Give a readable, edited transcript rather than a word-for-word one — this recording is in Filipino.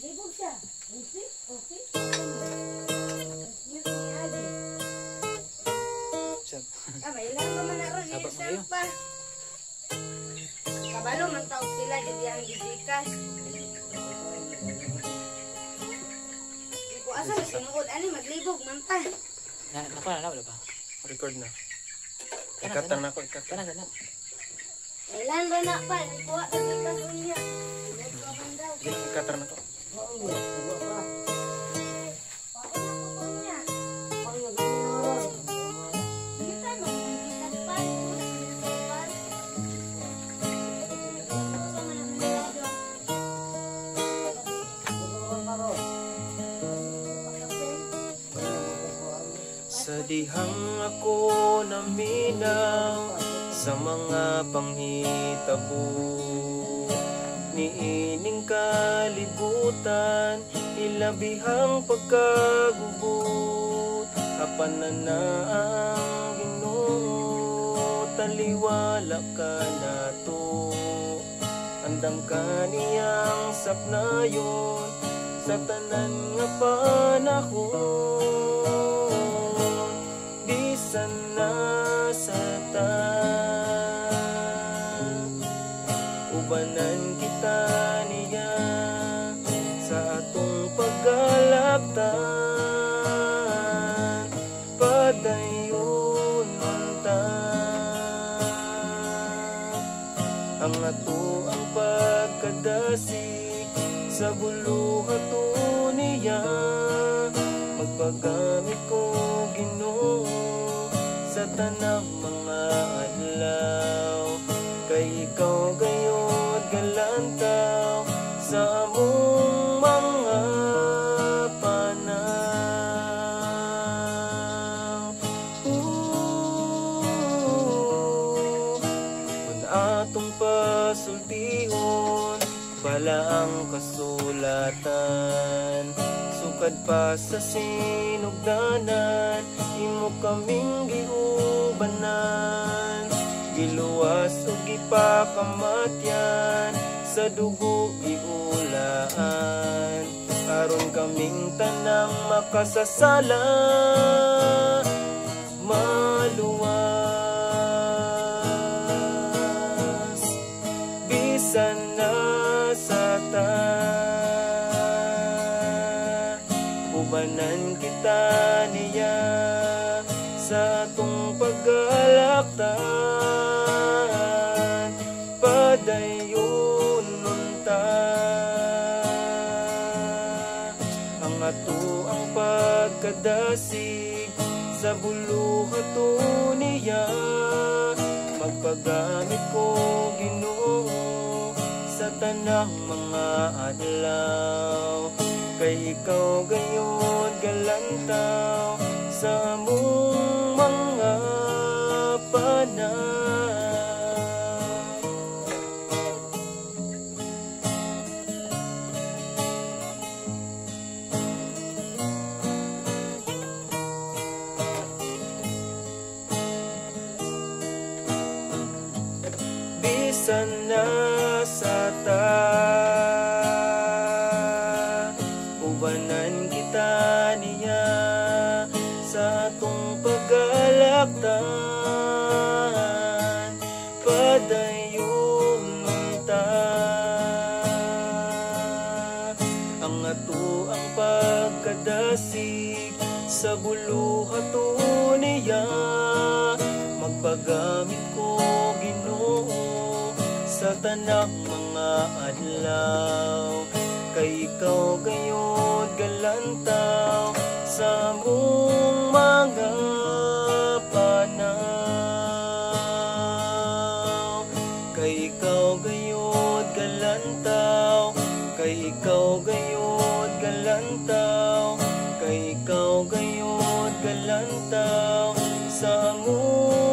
Libog siya. Okay? Okay? Smith ni Adi. May ilang pa man naroon niya self pa. Kabalo man tawag sila jadi ang gigikas. Iko asa sinuod ani maglibog man ta. Nakuha na wala ba? Record na. Ikatan na ko, ikatan. Kana. Ilan ba na pa? Ikuha na gikas niya. Ikatan na ko. Sa dihang ako naminaw sa mga panghitabo, niining kalibutan, ilabihang pagkagubot, apan na ang Ginoo, taliwala ka na to, andam ka niyang sapnayon sa tanan nga panahon. Sana sa ta ubanan kita niya sa atong pagkalaptan, padayon ta ang ato ang pagkadasig sa buluhato niya, magpagamit ko Ginoo sa tanang mga adlaw, kay ikaw gayod galantaw sa among mga panaw. Kung atong pasultihon bala ang kasulatan, sukad pa sa sinugdanan, imo kaming giubanan, giluwas o gipakamatyan, sa dugo iulaan, aron kaming tanang makasasala, maluwas, bisan na sa ta, ubanan kita niya sa atong pagkalaktan, padayon ta ang ato ang pagkadasig sa buluhato niya, magpagamit ko Ginoo sa tanang mga adlaw, kay ikaw gayod galantaw sa among mga panaw. Bisan na sa ta ubanan kita niya sa atong pagkalaktan, padayon ta ang ato ang pagkadasig sa buluhato niya, magpagamit ko Ginoo sa tanang mga adlaw, kay ikaw gayod galantaw sa among mga panaw, kay ikaw gayod galantaw, kay ikaw gayod galantaw, kay ikaw gayod galantaw sa among